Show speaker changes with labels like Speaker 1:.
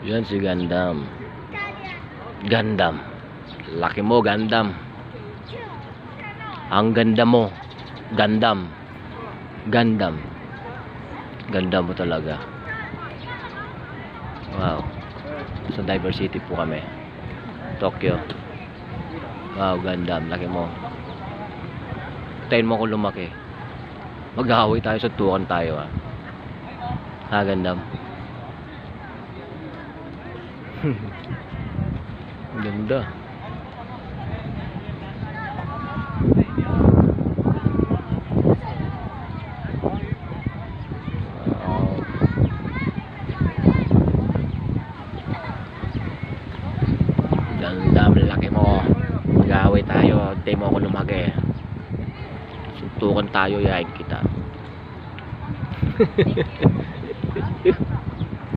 Speaker 1: Yan si Gundam. Gundam. Laki mo, Gundam. Ang ganda mo. Gundam. Gundam. Ganda mo talaga. Wow. Sa Diversity po kami. Tokyo. Wow, Gundam. Laki mo. Tayin mo ko lumaki. Mag-away tayo, suntukan tayo, ha. Ha, Gundam. Ganda. Ganda, laki mo. Mag-away tayo, tayo mo ako lumaki. Suntukan tayo, yain kita.